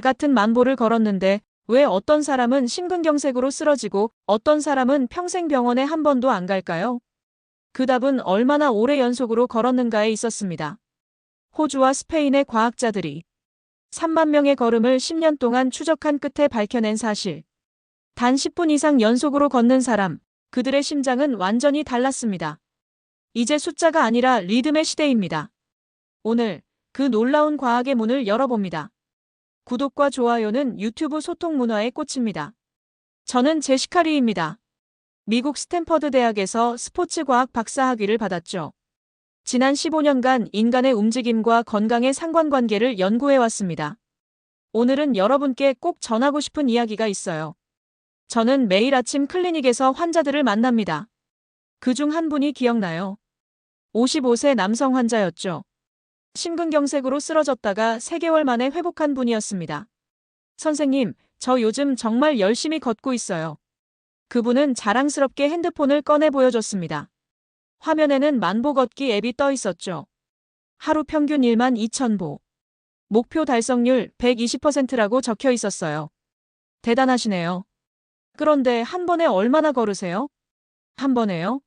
같은 만보를 걸었는데 왜 어떤 사람은 심근경색으로 쓰러지고 어떤 사람은 평생 병원에 한 번도 안 갈까요? 그 답은 얼마나 오래 연속으로 걸었는가에 있었습니다. 호주와 스페인의 과학자들이 3만 명의 걸음을 10년 동안 추적한 끝에 밝혀낸 사실. 단 10분 이상 연속으로 걷는 사람, 그들의 심장은 완전히 달랐습니다. 이제 숫자가 아니라 리듬의 시대입니다. 오늘 그 놀라운 과학의 문을 열어봅니다. 구독과 좋아요는 유튜브 소통 문화의 꽃입니다. 저는 제시카 리입니다. 미국 스탠퍼드 대학에서 스포츠과학 박사학위를 받았죠. 지난 15년간 인간의 움직임과 건강의 상관관계를 연구해왔습니다. 오늘은 여러분께 꼭 전하고 싶은 이야기가 있어요. 저는 매일 아침 클리닉에서 환자들을 만납니다. 그중 한 분이 기억나요. 55세 남성 환자였죠. 심근경색으로 쓰러졌다가 3개월 만에 회복한 분이었습니다. 선생님, 저 요즘 정말 열심히 걷고 있어요. 그분은 자랑스럽게 핸드폰을 꺼내 보여줬습니다. 화면에는 만보 걷기 앱이 떠 있었죠. 하루 평균 1만 2천 보. 목표 달성률 120%라고 적혀 있었어요. 대단하시네요. 그런데 한 번에 얼마나 걸으세요? 한 번에요?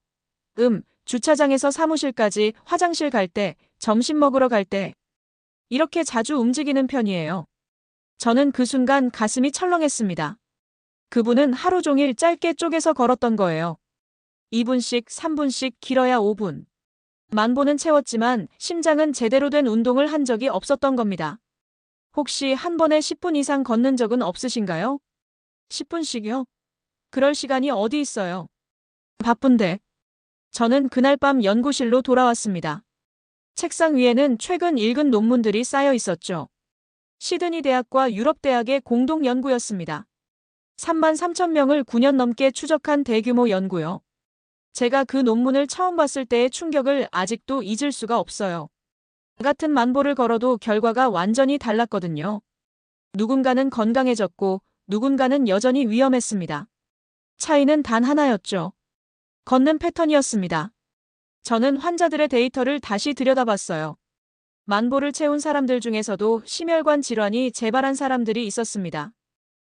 주차장에서 사무실까지, 화장실 갈 때, 점심 먹으러 갈 때. 이렇게 자주 움직이는 편이에요. 저는 그 순간 가슴이 철렁했습니다. 그분은 하루 종일 짧게 쪼개서 걸었던 거예요. 2분씩, 3분씩, 길어야 5분. 만보는 채웠지만 심장은 제대로 된 운동을 한 적이 없었던 겁니다. 혹시 한 번에 10분 이상 걷는 적은 없으신가요? 10분씩이요? 그럴 시간이 어디 있어요? 바쁜데. 저는 그날 밤 연구실로 돌아왔습니다. 책상 위에는 최근 읽은 논문들이 쌓여 있었죠. 시드니 대학과 유럽 대학의 공동 연구였습니다. 3만 3천 명을 9년 넘게 추적한 대규모 연구요. 제가 그 논문을 처음 봤을 때의 충격을 아직도 잊을 수가 없어요. 같은 만보를 걸어도 결과가 완전히 달랐거든요. 누군가는 건강해졌고 누군가는 여전히 위험했습니다. 차이는 단 하나였죠. 걷는 패턴이었습니다. 저는 환자들의 데이터를 다시 들여다봤어요. 만보를 채운 사람들 중에서도 심혈관 질환이 재발한 사람들이 있었습니다.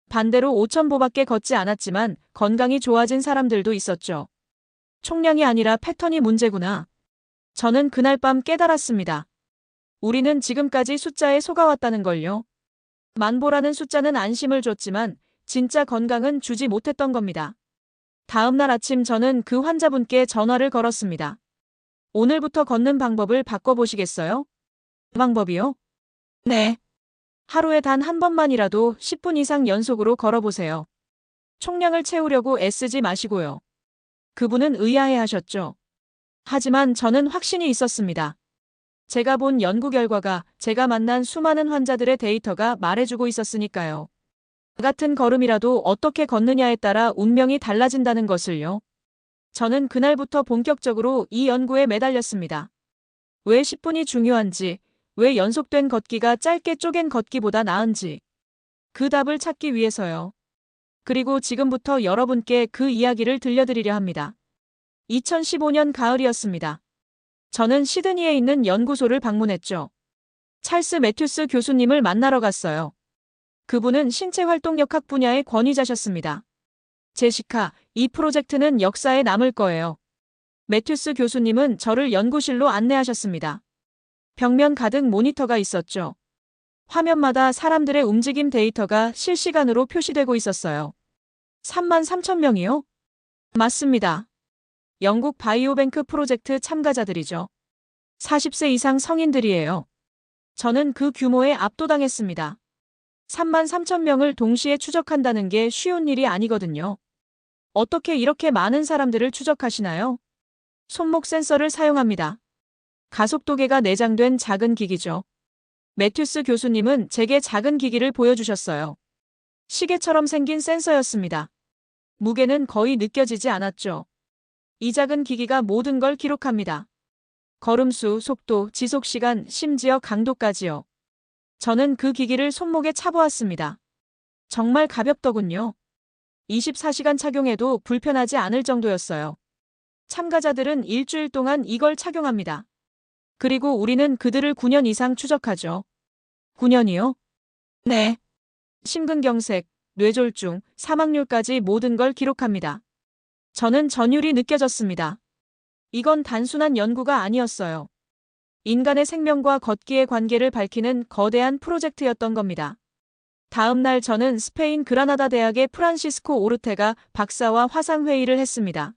반대로 5,000보밖에 걷지 않았지만 건강이 좋아진 사람들도 있었죠. 총량이 아니라 패턴이 문제구나. 저는 그날 밤 깨달았습니다. 우리는 지금까지 숫자에 속아왔다는 걸요. 만보라는 숫자는 안심을 줬지만 진짜 건강은 주지 못했던 겁니다. 다음 날 아침 저는 그 환자분께 전화를 걸었습니다. 오늘부터 걷는 방법을 바꿔보시겠어요? 방법이요? 네. 하루에 단 한 번만이라도 10분 이상 연속으로 걸어보세요. 총량을 채우려고 애쓰지 마시고요. 그분은 의아해하셨죠. 하지만 저는 확신이 있었습니다. 제가 본 연구 결과가, 제가 만난 수많은 환자들의 데이터가 말해주고 있었으니까요. 같은 걸음이라도 어떻게 걷느냐에 따라 운명이 달라진다는 것을요. 저는 그날부터 본격적으로 이 연구에 매달렸습니다. 왜 10분이 중요한지, 왜 연속된 걷기가 짧게 쪼갠 걷기보다 나은지. 그 답을 찾기 위해서요. 그리고 지금부터 여러분께 그 이야기를 들려드리려 합니다. 2015년 가을이었습니다. 저는 시드니에 있는 연구소를 방문했죠. 찰스 매튜스 교수님을 만나러 갔어요. 그분은 신체활동역학 분야의 권위자셨습니다. 제시카, 이 프로젝트는 역사에 남을 거예요. 매튜스 교수님은 저를 연구실로 안내하셨습니다. 벽면 가득 모니터가 있었죠. 화면마다 사람들의 움직임 데이터가 실시간으로 표시되고 있었어요. 3만 3천 명이요? 맞습니다. 영국 바이오뱅크 프로젝트 참가자들이죠. 40세 이상 성인들이에요. 저는 그 규모에 압도당했습니다. 3만 3천 명을 동시에 추적한다는 게 쉬운 일이 아니거든요. 어떻게 이렇게 많은 사람들을 추적하시나요? 손목 센서를 사용합니다. 가속도계가 내장된 작은 기기죠. 매튜스 교수님은 제게 작은 기기를 보여주셨어요. 시계처럼 생긴 센서였습니다. 무게는 거의 느껴지지 않았죠. 이 작은 기기가 모든 걸 기록합니다. 걸음수, 속도, 지속시간, 심지어 강도까지요. 저는 그 기기를 손목에 차보았습니다. 정말 가볍더군요. 24시간 착용해도 불편하지 않을 정도였어요. 참가자들은 일주일 동안 이걸 착용합니다. 그리고 우리는 그들을 9년 이상 추적하죠. 9년이요? 네. 심근경색, 뇌졸중, 사망률까지 모든 걸 기록합니다. 저는 전율이 느껴졌습니다. 이건 단순한 연구가 아니었어요. 인간의 생명과 걷기의 관계를 밝히는 거대한 프로젝트였던 겁니다. 다음 날 저는 스페인 그라나다 대학의 프란시스코 오르테가 박사와 화상회의를 했습니다.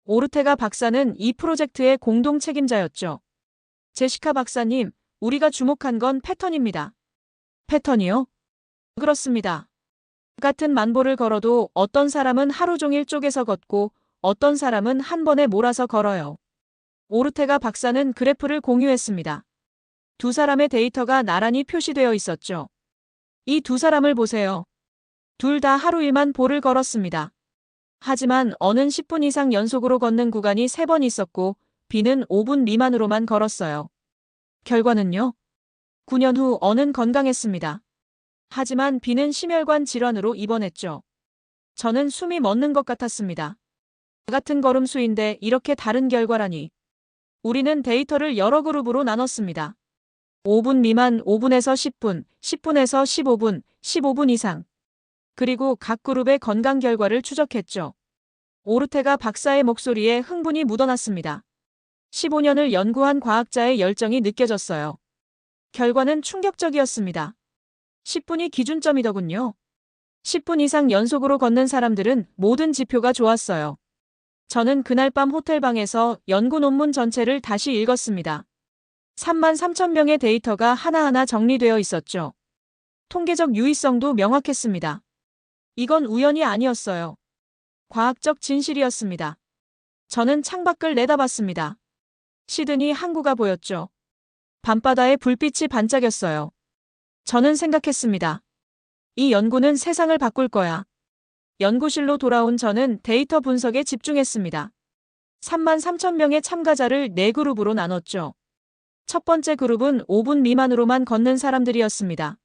오르테가 박사는 이 프로젝트의 공동 책임자였죠. 제시카 박사님, 우리가 주목한 건 패턴입니다. 패턴이요? 그렇습니다. 같은 만보를 걸어도 어떤 사람은 하루 종일 쪼개서 걷고 어떤 사람은 한 번에 몰아서 걸어요. 오르테가 박사는 그래프를 공유했습니다. 두 사람의 데이터가 나란히 표시되어 있었죠. 이 두 사람을 보세요. 둘 다 하루 1만 보를 걸었습니다. 하지만 어는 10분 이상 연속으로 걷는 구간이 3번 있었고 B는 5분 미만으로만 걸었어요. 결과는요? 9년 후 어는 건강했습니다. 하지만 B는 심혈관 질환으로 입원했죠. 저는 숨이 멎는 것 같았습니다. 같은 걸음수인데 이렇게 다른 결과라니. 우리는 데이터를 여러 그룹으로 나눴습니다. 5분 미만 5분에서 10분, 10분에서 15분, 15분 이상. 그리고 각 그룹의 건강 결과를 추적했죠. 오르테가 박사의 목소리에 흥분이 묻어났습니다. 15년을 연구한 과학자의 열정이 느껴졌어요. 결과는 충격적이었습니다. 10분이 기준점이더군요. 10분 이상 연속으로 걷는 사람들은 모든 지표가 좋았어요. 저는 그날 밤 호텔방에서 연구 논문 전체를 다시 읽었습니다. 3만 3천 명의 데이터가 하나하나 정리되어 있었죠. 통계적 유의성도 명확했습니다. 이건 우연이 아니었어요. 과학적 진실이었습니다. 저는 창밖을 내다봤습니다. 시드니 항구가 보였죠. 밤바다에 불빛이 반짝였어요. 저는 생각했습니다. 이 연구는 세상을 바꿀 거야. 연구실로 돌아온 저는 데이터 분석에 집중했습니다. 3만 3천 명의 참가자를 4그룹으로 나눴죠. 첫 번째 그룹은 5분 미만으로만 걷는 사람들이었습니다.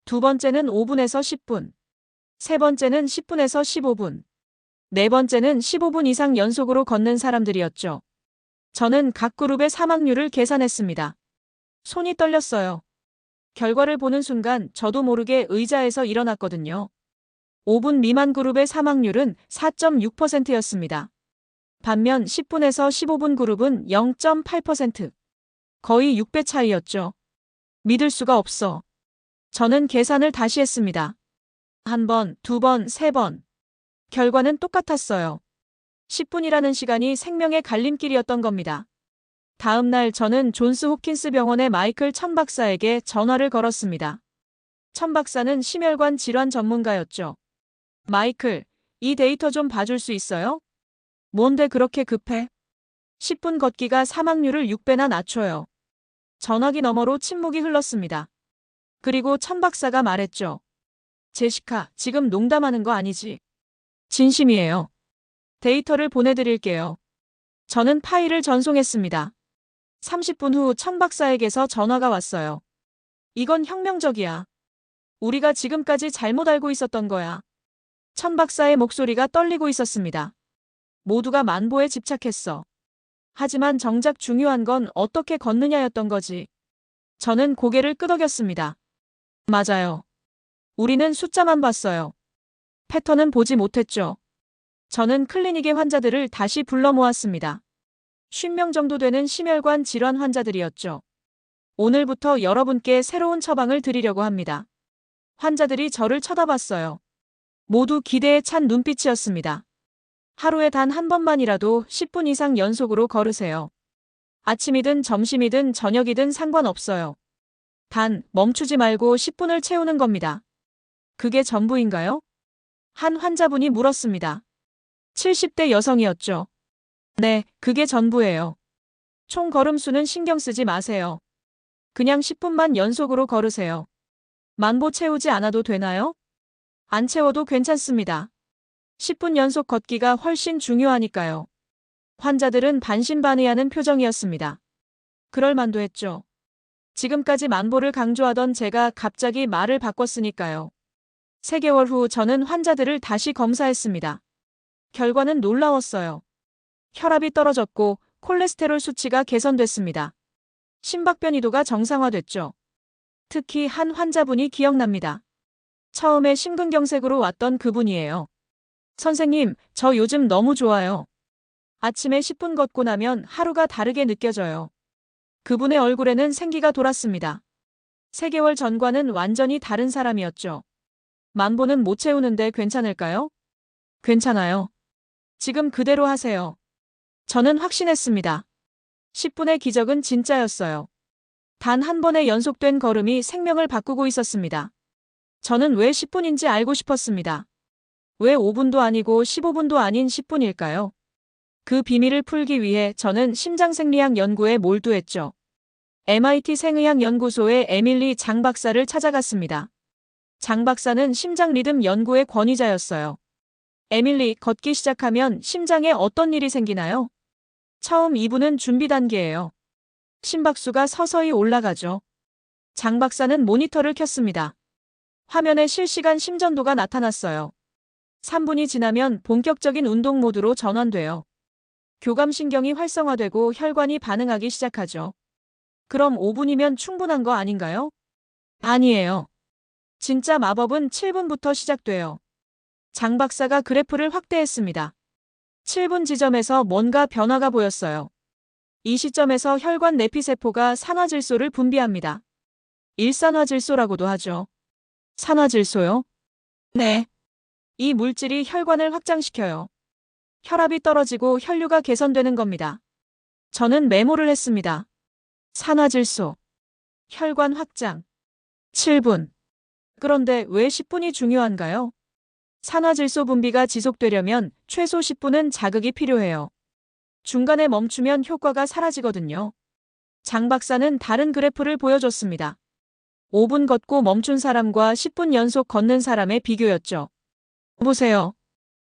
두 번째는 5분에서 10분. 세 번째는 10분에서 15분. 네 번째는 15분 이상 연속으로 걷는 사람들이었죠. 저는 각 그룹의 사망률을 계산했습니다. 손이 떨렸어요. 결과를 보는 순간 저도 모르게 의자에서 일어났거든요. 5분 미만 그룹의 사망률은 4.6%였습니다. 반면 10분에서 15분 그룹은 0.8%. 거의 6배 차이였죠. 믿을 수가 없어. 저는 계산을 다시 했습니다. 한 번, 두 번, 세 번. 결과는 똑같았어요. 10분이라는 시간이 생명의 갈림길이었던 겁니다. 다음 날 저는 존스 홉킨스 병원의 마이클 천 박사에게 전화를 걸었습니다. 천 박사는 심혈관 질환 전문가였죠. 마이클, 이 데이터 좀 봐줄 수 있어요? 뭔데 그렇게 급해? 10분 걷기가 사망률을 6배나 낮춰요. 전화기 너머로 침묵이 흘렀습니다. 그리고 천 박사가 말했죠. 제시카, 지금 농담하는 거 아니지? 진심이에요. 데이터를 보내드릴게요. 저는 파일을 전송했습니다. 30분 후 천 박사에게서 전화가 왔어요. 이건 혁명적이야. 우리가 지금까지 잘못 알고 있었던 거야. 천 박사의 목소리가 떨리고 있었습니다. 모두가 만보에 집착했어. 하지만 정작 중요한 건 어떻게 걷느냐였던 거지. 저는 고개를 끄덕였습니다. 맞아요. 우리는 숫자만 봤어요. 패턴은 보지 못했죠. 저는 클리닉의 환자들을 다시 불러 모았습니다. 50명 정도 되는 심혈관 질환 환자들이었죠. 오늘부터 여러분께 새로운 처방을 드리려고 합니다. 환자들이 저를 쳐다봤어요. 모두 기대에 찬 눈빛이었습니다. 하루에 단 한 번만이라도 10분 이상 연속으로 걸으세요. 아침이든 점심이든 저녁이든 상관없어요. 단, 멈추지 말고 10분을 채우는 겁니다. 그게 전부인가요? 한 환자분이 물었습니다. 70대 여성이었죠. 네, 그게 전부예요. 총 걸음수는 신경 쓰지 마세요. 그냥 10분만 연속으로 걸으세요. 만보 채우지 않아도 되나요? 안 채워도 괜찮습니다. 10분 연속 걷기가 훨씬 중요하니까요. 환자들은 반신반의하는 표정이었습니다. 그럴 만도 했죠. 지금까지 만보를 강조하던 제가 갑자기 말을 바꿨으니까요. 3개월 후 저는 환자들을 다시 검사했습니다. 결과는 놀라웠어요. 혈압이 떨어졌고 콜레스테롤 수치가 개선됐습니다. 심박변이도가 정상화됐죠. 특히 한 환자분이 기억납니다. 처음에 심근경색으로 왔던 그분이에요. 선생님, 저 요즘 너무 좋아요. 아침에 10분 걷고 나면 하루가 다르게 느껴져요. 그분의 얼굴에는 생기가 돌았습니다. 3개월 전과는 완전히 다른 사람이었죠. 만보는 못 채우는데 괜찮을까요? 괜찮아요. 지금 그대로 하세요. 저는 확신했습니다. 10분의 기적은 진짜였어요. 단 한 번의 연속된 걸음이 생명을 바꾸고 있었습니다. 저는 왜 10분인지 알고 싶었습니다. 왜 5분도 아니고 15분도 아닌 10분일까요? 그 비밀을 풀기 위해 저는 심장생리학 연구에 몰두했죠. MIT 생의학연구소의 에밀리 장 박사를 찾아갔습니다. 장 박사는 심장 리듬 연구의 권위자였어요. 에밀리, 걷기 시작하면 심장에 어떤 일이 생기나요? 처음 2분은 준비 단계예요. 심박수가 서서히 올라가죠. 장 박사는 모니터를 켰습니다. 화면에 실시간 심전도가 나타났어요. 3분이 지나면 본격적인 운동 모드로 전환돼요. 교감신경이 활성화되고 혈관이 반응하기 시작하죠. 그럼 5분이면 충분한 거 아닌가요? 아니에요. 진짜 마법은 7분부터 시작돼요. 장 박사가 그래프를 확대했습니다. 7분 지점에서 뭔가 변화가 보였어요. 이 시점에서 혈관 내피세포가 산화질소를 분비합니다. 일산화질소라고도 하죠. 산화질소요? 네. 이 물질이 혈관을 확장시켜요. 혈압이 떨어지고 혈류가 개선되는 겁니다. 저는 메모를 했습니다. 산화질소, 혈관 확장, 7분. 그런데 왜 10분이 중요한가요? 산화질소 분비가 지속되려면 최소 10분은 자극이 필요해요. 중간에 멈추면 효과가 사라지거든요. 장 박사는 다른 그래프를 보여줬습니다. 5분 걷고 멈춘 사람과 10분 연속 걷는 사람의 비교였죠. 보세요.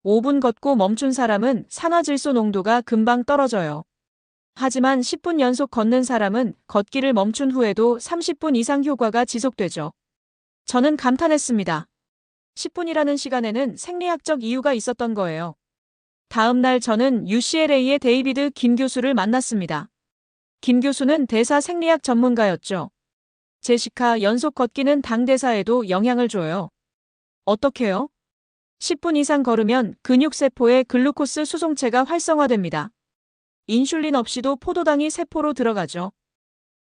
5분 걷고 멈춘 사람은 산화질소 농도가 금방 떨어져요. 하지만 10분 연속 걷는 사람은 걷기를 멈춘 후에도 30분 이상 효과가 지속되죠. 저는 감탄했습니다. 10분이라는 시간에는 생리학적 이유가 있었던 거예요. 다음 날 저는 UCLA의 데이비드 김 교수를 만났습니다. 김 교수는 대사 생리학 전문가였죠. 제시카, 연속 걷기는 당대사에도 영향을 줘요. 어떻게요? 10분 이상 걸으면 근육세포의 글루코스 수송체가 활성화됩니다. 인슐린 없이도 포도당이 세포로 들어가죠.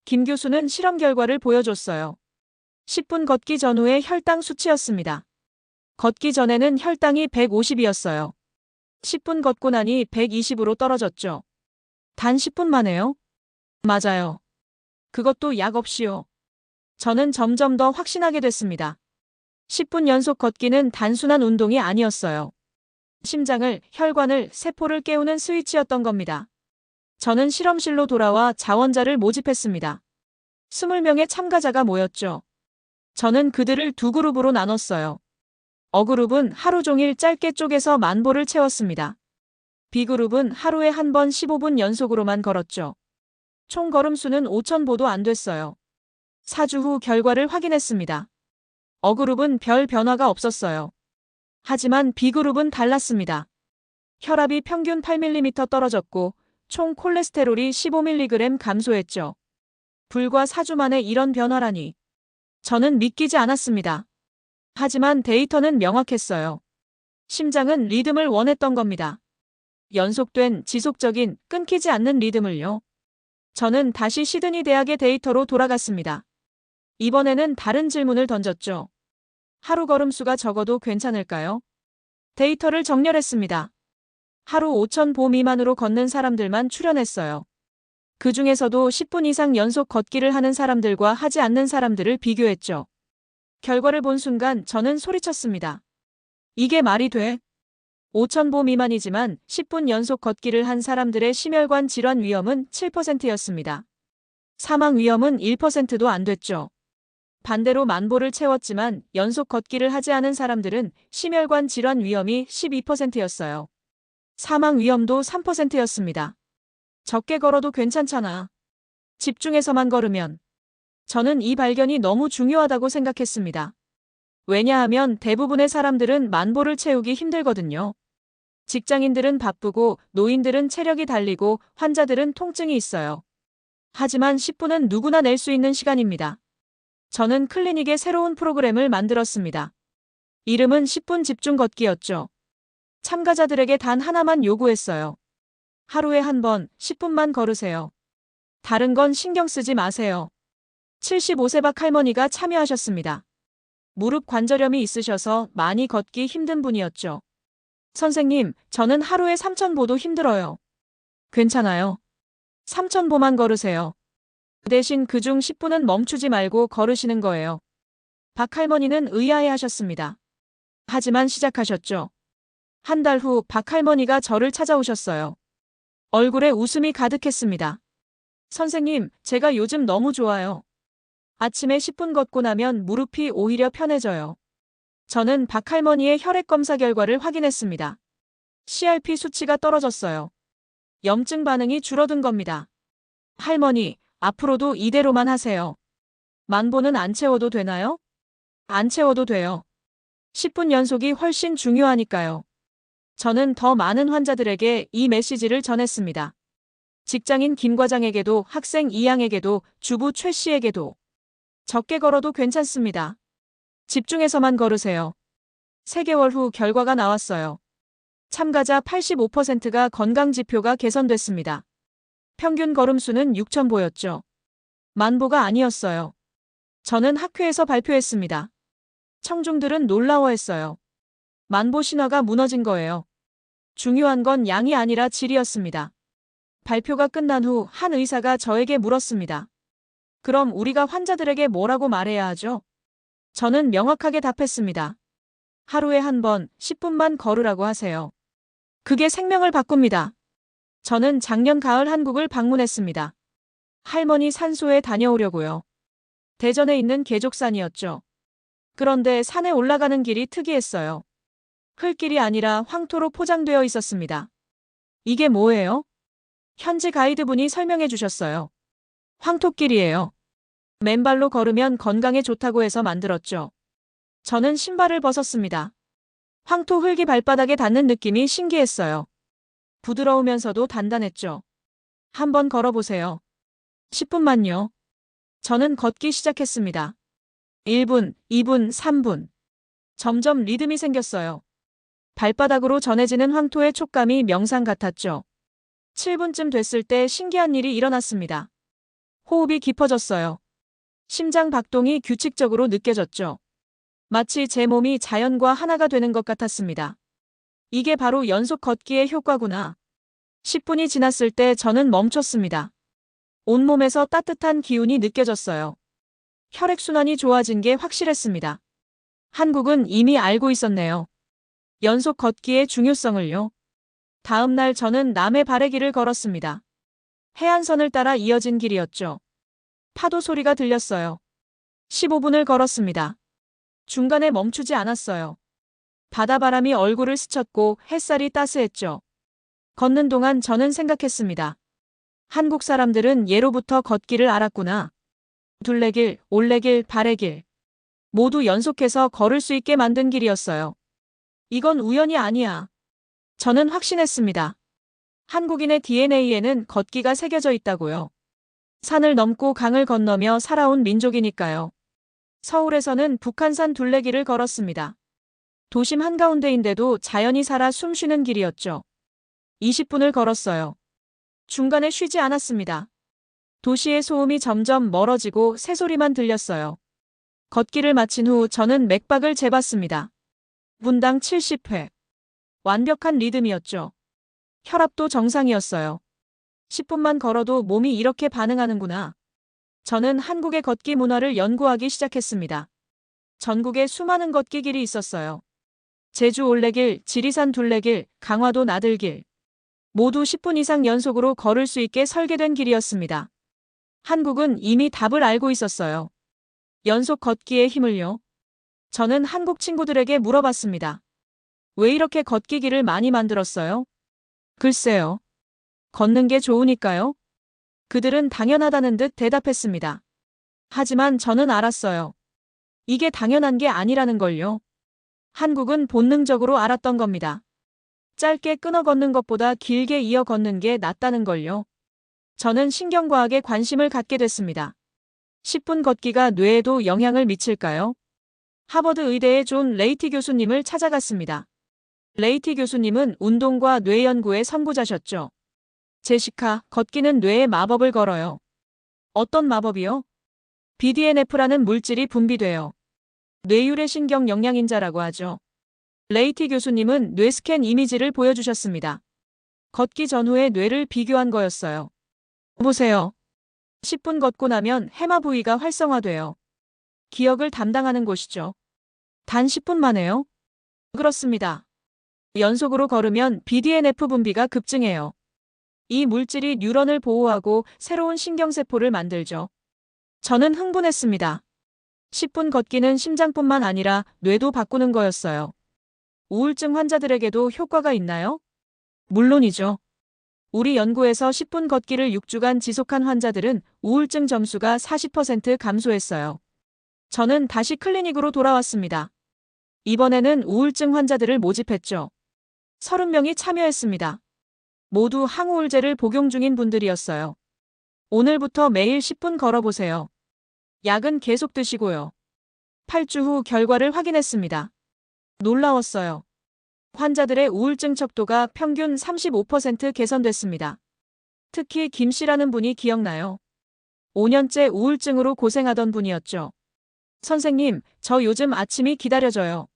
김 교수는 실험 결과를 보여줬어요. 10분 걷기 전후의 혈당 수치였습니다. 걷기 전에는 혈당이 150이었어요. 10분 걷고 나니 120으로 떨어졌죠. 단 10분 만에요? 맞아요. 그것도 약 없이요. 저는 점점 더 확신하게 됐습니다. 10분 연속 걷기는 단순한 운동이 아니었어요. 심장을, 혈관을, 세포를 깨우는 스위치였던 겁니다. 저는 실험실로 돌아와 자원자를 모집했습니다. 20명의 참가자가 모였죠. 저는 그들을 두 그룹으로 나눴어요. A그룹은 하루 종일 짧게 쪼개서 만보를 채웠습니다. B그룹은 하루에 한 번 15분 연속으로만 걸었죠. 총 걸음수는 5,000보도 안 됐어요. 4주 후 결과를 확인했습니다. A그룹은 별 변화가 없었어요. 하지만 B그룹은 달랐습니다. 혈압이 평균 8mm 떨어졌고 총 콜레스테롤이 15mg 감소했죠. 불과 4주 만에 이런 변화라니. 저는 믿기지 않았습니다. 하지만 데이터는 명확했어요. 심장은 리듬을 원했던 겁니다. 연속된, 지속적인, 끊기지 않는 리듬을요. 저는 다시 시드니 대학의 데이터로 돌아갔습니다. 이번에는 다른 질문을 던졌죠. 하루 걸음수가 적어도 괜찮을까요? 데이터를 정렬했습니다. 하루 5,000보 미만으로 걷는 사람들만 출연했어요. 그 중에서도 10분 이상 연속 걷기를 하는 사람들과 하지 않는 사람들을 비교했죠. 결과를 본 순간 저는 소리쳤습니다. 이게 말이 돼? 5,000보 미만이지만 10분 연속 걷기를 한 사람들의 심혈관 질환 위험은 7%였습니다. 사망 위험은 1%도 안 됐죠. 반대로 만보를 채웠지만 연속 걷기를 하지 않은 사람들은 심혈관 질환 위험이 12%였어요. 사망 위험도 3%였습니다. 적게 걸어도 괜찮잖아. 집중해서만 걸으면. 저는 이 발견이 너무 중요하다고 생각했습니다. 왜냐하면 대부분의 사람들은 만보를 채우기 힘들거든요. 직장인들은 바쁘고 노인들은 체력이 달리고 환자들은 통증이 있어요. 하지만 10분은 누구나 낼 수 있는 시간입니다. 저는 클리닉의 새로운 프로그램을 만들었습니다. 이름은 10분 집중 걷기였죠. 참가자들에게 단 하나만 요구했어요. 하루에 한 번, 10분만 걸으세요. 다른 건 신경 쓰지 마세요. 75세 박 할머니가 참여하셨습니다. 무릎 관절염이 있으셔서 많이 걷기 힘든 분이었죠. 선생님, 저는 하루에 3,000보도 힘들어요. 괜찮아요. 3,000보만 걸으세요. 대신 그중 10분은 멈추지 말고 걸으시는 거예요. 박 할머니는 의아해 하셨습니다. 하지만 시작하셨죠. 한 달 후 박 할머니가 저를 찾아오셨어요. 얼굴에 웃음이 가득했습니다. 선생님, 제가 요즘 너무 좋아요. 아침에 10분 걷고 나면 무릎이 오히려 편해져요. 저는 박 할머니의 혈액 검사 결과를 확인했습니다. CRP 수치가 떨어졌어요. 염증 반응이 줄어든 겁니다. 할머니, 앞으로도 이대로만 하세요. 10,000보는 안 채워도 되나요? 안 채워도 돼요. 10분 연속이 훨씬 중요하니까요. 저는 더 많은 환자들에게 이 메시지를 전했습니다. 직장인 김 과장에게도, 학생 이양에게도, 주부 최 씨에게도. 적게 걸어도 괜찮습니다. 집중해서만 걸으세요. 3개월 후 결과가 나왔어요. 참가자 85%가 건강지표가 개선됐습니다. 평균 걸음수는 6,000보였죠. 10,000보가 아니었어요. 저는 학회에서 발표했습니다. 청중들은 놀라워했어요. 10,000보 신화가 무너진 거예요. 중요한 건 양이 아니라 질이었습니다. 발표가 끝난 후 한 의사가 저에게 물었습니다. 그럼 우리가 환자들에게 뭐라고 말해야 하죠? 저는 명확하게 답했습니다. 하루에 한 번, 10분만 걸으라고 하세요. 그게 생명을 바꿉니다. 저는 작년 가을 한국을 방문했습니다. 할머니 산소에 다녀오려고요. 대전에 있는 계족산이었죠. 그런데 산에 올라가는 길이 특이했어요. 흙길이 아니라 황토로 포장되어 있었습니다. 이게 뭐예요? 현지 가이드분이 설명해 주셨어요. 황토길이에요. 맨발로 걸으면 건강에 좋다고 해서 만들었죠. 저는 신발을 벗었습니다. 황토 흙이 발바닥에 닿는 느낌이 신기했어요. 부드러우면서도 단단했죠. 한번 걸어보세요. 10분만요. 저는 걷기 시작했습니다. 1분, 2분, 3분. 점점 리듬이 생겼어요. 발바닥으로 전해지는 황토의 촉감이 명상 같았죠. 7분쯤 됐을 때 신기한 일이 일어났습니다. 호흡이 깊어졌어요. 심장 박동이 규칙적으로 느껴졌죠. 마치 제 몸이 자연과 하나가 되는 것 같았습니다. 이게 바로 연속 걷기의 효과구나. 10분이 지났을 때 저는 멈췄습니다. 온몸에서 따뜻한 기운이 느껴졌어요. 혈액순환이 좋아진 게 확실했습니다. 한국은 이미 알고 있었네요. 연속 걷기의 중요성을요. 다음 날 저는 남해 발의 길을 걸었습니다. 해안선을 따라 이어진 길이었죠. 파도 소리가 들렸어요. 15분을 걸었습니다. 중간에 멈추지 않았어요. 바다바람이 얼굴을 스쳤고 햇살이 따스했죠. 걷는 동안 저는 생각했습니다. 한국 사람들은 예로부터 걷기를 알았구나. 둘레길, 올레길, 발의 모두 연속해서 걸을 수 있게 만든 길이었어요. 이건 우연이 아니야. 저는 확신했습니다. 한국인의 DNA에는 걷기가 새겨져 있다고요. 산을 넘고 강을 건너며 살아온 민족이니까요. 서울에서는 북한산 둘레길을 걸었습니다. 도심 한가운데인데도 자연이 살아 숨쉬는 길이었죠. 20분을 걸었어요. 중간에 쉬지 않았습니다. 도시의 소음이 점점 멀어지고 새소리만 들렸어요. 걷기를 마친 후 저는 맥박을 재봤습니다. 분당 70회. 완벽한 리듬이었죠. 혈압도 정상이었어요. 10분만 걸어도 몸이 이렇게 반응하는구나. 저는 한국의 걷기 문화를 연구하기 시작했습니다. 전국에 수많은 걷기 길이 있었어요. 제주 올레길, 지리산 둘레길, 강화도 나들길. 모두 10분 이상 연속으로 걸을 수 있게 설계된 길이었습니다. 한국은 이미 답을 알고 있었어요. 연속 걷기의 힘을요. 저는 한국 친구들에게 물어봤습니다. 왜 이렇게 걷기 길을 많이 만들었어요? 글쎄요. 걷는 게 좋으니까요. 그들은 당연하다는 듯 대답했습니다. 하지만 저는 알았어요. 이게 당연한 게 아니라는 걸요. 한국은 본능적으로 알았던 겁니다. 짧게 끊어 걷는 것보다 길게 이어 걷는 게 낫다는 걸요. 저는 신경과학에 관심을 갖게 됐습니다. 10분 걷기가 뇌에도 영향을 미칠까요? 하버드 의대의 존 레이티 교수님을 찾아갔습니다. 레이티 교수님은 운동과 뇌 연구의 선구자셨죠. 제시카, 걷기는 뇌에 마법을 걸어요. 어떤 마법이요? BDNF라는 물질이 분비돼요. 뇌유래 신경 영양인자라고 하죠. 레이티 교수님은 뇌 스캔 이미지를 보여주셨습니다. 걷기 전후의 뇌를 비교한 거였어요. 보세요. 10분 걷고 나면 해마 부위가 활성화돼요. 기억을 담당하는 곳이죠. 단 10분 만에요? 그렇습니다. 연속으로 걸으면 BDNF 분비가 급증해요. 이 물질이 뉴런을 보호하고 새로운 신경세포를 만들죠. 저는 흥분했습니다. 10분 걷기는 심장뿐만 아니라 뇌도 바꾸는 거였어요. 우울증 환자들에게도 효과가 있나요? 물론이죠. 우리 연구에서 10분 걷기를 6주간 지속한 환자들은 우울증 점수가 40% 감소했어요. 저는 다시 클리닉으로 돌아왔습니다. 이번에는 우울증 환자들을 모집했죠. 30명이 참여했습니다. 모두 항우울제를 복용 중인 분들이었어요. 오늘부터 매일 10분 걸어보세요. 약은 계속 드시고요. 8주 후 결과를 확인했습니다. 놀라웠어요. 환자들의 우울증 척도가 평균 35% 개선됐습니다. 특히 김 씨라는 분이 기억나요. 5년째 우울증으로 고생하던 분이었죠. 선생님, 저 요즘 아침이 기다려져요.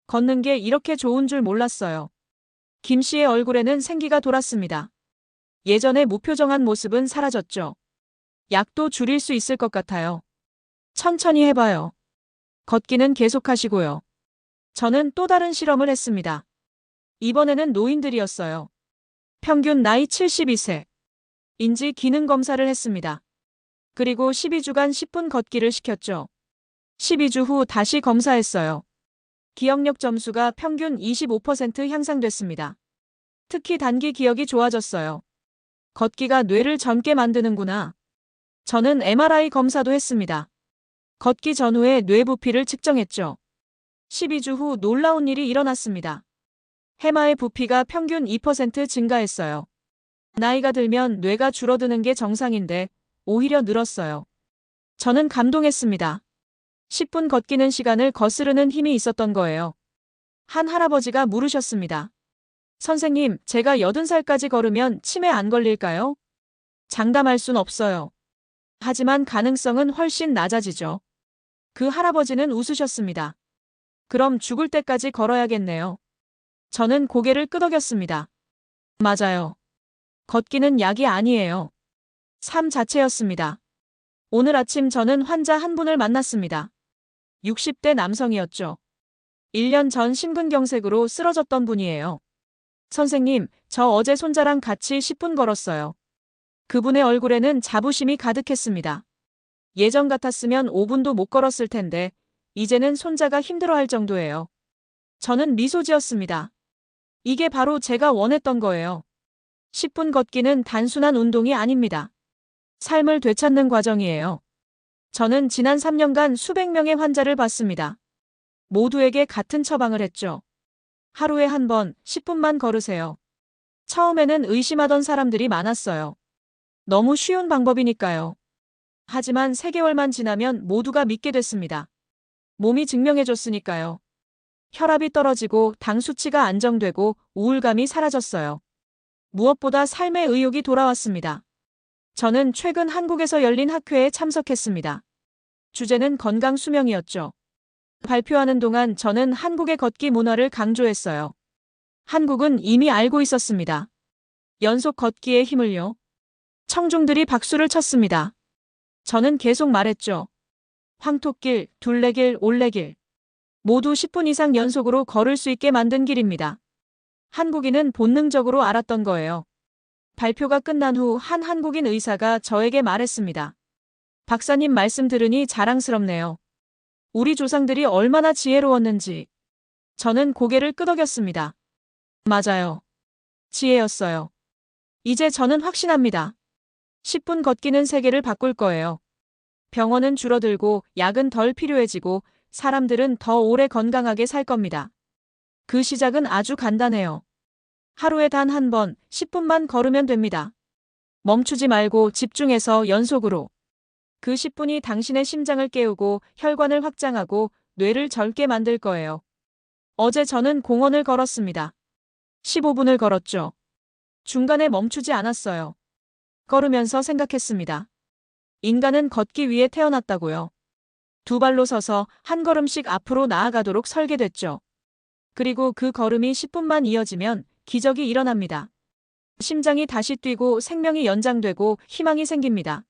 걷는 게 이렇게 좋은 줄 몰랐어요. 김 씨의 얼굴에는 생기가 돌았습니다. 예전의 무표정한 모습은 사라졌죠. 약도 줄일 수 있을 것 같아요. 천천히 해봐요. 걷기는 계속하시고요. 저는 또 다른 실험을 했습니다. 이번에는 노인들이었어요. 평균 나이 72세. 인지 기능 검사를 했습니다. 그리고 12주간 10분 걷기를 시켰죠. 12주 후 다시 검사했어요. 기억력 점수가 평균 25% 향상됐습니다. 특히 단기 기억이 좋아졌어요. 걷기가 뇌를 젊게 만드는구나. 저는 MRI 검사도 했습니다. 걷기 전후의 뇌 부피를 측정했죠. 12주 후 놀라운 일이 일어났습니다. 해마의 부피가 평균 2% 증가했어요. 나이가 들면 뇌가 줄어드는 게 정상인데 오히려 늘었어요. 저는 감동했습니다. 10분 걷기는 시간을 거스르는 힘이 있었던 거예요. 한 할아버지가 물으셨습니다. 선생님, 제가 80살까지 걸으면 치매 안 걸릴까요? 장담할 순 없어요. 하지만 가능성은 훨씬 낮아지죠. 그 할아버지는 웃으셨습니다. 그럼 죽을 때까지 걸어야겠네요. 저는 고개를 끄덕였습니다. 맞아요. 걷기는 약이 아니에요. 삶 자체였습니다. 오늘 아침 저는 환자 한 분을 만났습니다. 60대 남성이었죠. 1년 전 심근경색으로 쓰러졌던 분이에요. 선생님, 저 어제 손자랑 같이 10분 걸었어요. 그분의 얼굴에는 자부심이 가득했습니다. 예전 같았으면 5분도 못 걸었을 텐데 이제는 손자가 힘들어할 정도예요. 저는 미소 지었습니다. 이게 바로 제가 원했던 거예요. 10분 걷기는 단순한 운동이 아닙니다. 삶을 되찾는 과정이에요. 저는 지난 3년간 수백 명의 환자를 봤습니다. 모두에게 같은 처방을 했죠. 하루에 한 번 10분만 걸으세요. 처음에는 의심하던 사람들이 많았어요. 너무 쉬운 방법이니까요. 하지만 3개월만 지나면 모두가 믿게 됐습니다. 몸이 증명해줬으니까요. 혈압이 떨어지고 당 수치가 안정되고 우울감이 사라졌어요. 무엇보다 삶의 의욕이 돌아왔습니다. 저는 최근 한국에서 열린 학회에 참석했습니다. 주제는 건강 수명이었죠. 발표하는 동안 저는 한국의 걷기 문화를 강조했어요. 한국은 이미 알고 있었습니다. 연속 걷기의 힘을요. 청중들이 박수를 쳤습니다. 저는 계속 말했죠. 황토길, 둘레길, 올레길. 모두 10분 이상 연속으로 걸을 수 있게 만든 길입니다. 한국인은 본능적으로 알았던 거예요. 발표가 끝난 후 한 한국인 의사가 저에게 말했습니다. 박사님 말씀 들으니 자랑스럽네요. 우리 조상들이 얼마나 지혜로웠는지. 저는 고개를 끄덕였습니다. 맞아요. 지혜였어요. 이제 저는 확신합니다. 10분 걷기는 세계를 바꿀 거예요. 병원은 줄어들고 약은 덜 필요해지고 사람들은 더 오래 건강하게 살 겁니다. 그 시작은 아주 간단해요. 하루에 단 한 번 10분만 걸으면 됩니다. 멈추지 말고 집중해서 연속으로. 그 10분이 당신의 심장을 깨우고 혈관을 확장하고 뇌를 젊게 만들 거예요. 어제 저는 공원을 걸었습니다. 15분을 걸었죠. 중간에 멈추지 않았어요. 걸으면서 생각했습니다. 인간은 걷기 위해 태어났다고요. 두 발로 서서 한 걸음씩 앞으로 나아가도록 설계됐죠. 그리고 그 걸음이 10분만 이어지면 기적이 일어납니다. 심장이 다시 뛰고 생명이 연장되고 희망이 생깁니다.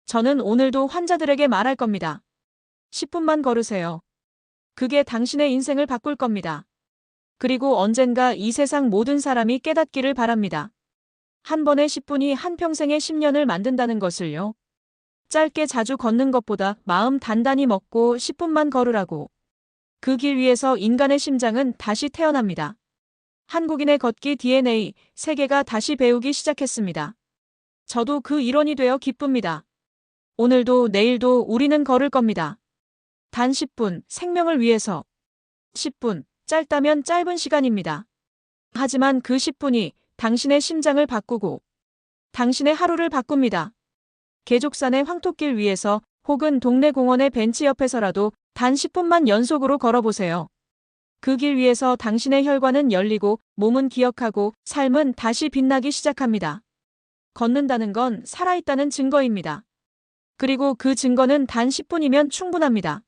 저는 오늘도 환자들에게 말할 겁니다. 10분만 걸으세요. 그게 당신의 인생을 바꿀 겁니다. 그리고 언젠가 이 세상 모든 사람이 깨닫기를 바랍니다. 한 번의 10분이 한 평생의 10년을 만든다는 것을요. 짧게 자주 걷는 것보다 마음 단단히 먹고 10분만 걸으라고. 그 길 위에서 인간의 심장은 다시 태어납니다. 한국인의 걷기 DNA, 세계가 다시 배우기 시작했습니다. 저도 그 일원이 되어 기쁩니다. 오늘도 내일도 우리는 걸을 겁니다. 단 10분, 생명을 위해서. 10분, 짧다면 짧은 시간입니다. 하지만 그 10분이 당신의 심장을 바꾸고 당신의 하루를 바꿉니다. 계족산의 황토길 위에서 혹은 동네 공원의 벤치 옆에서라도 단 10분만 연속으로 걸어보세요. 그 길 위에서 당신의 혈관은 열리고 몸은 기억하고 삶은 다시 빛나기 시작합니다. 걷는다는 건 살아있다는 증거입니다. 그리고 그 증거는 단 10분이면 충분합니다.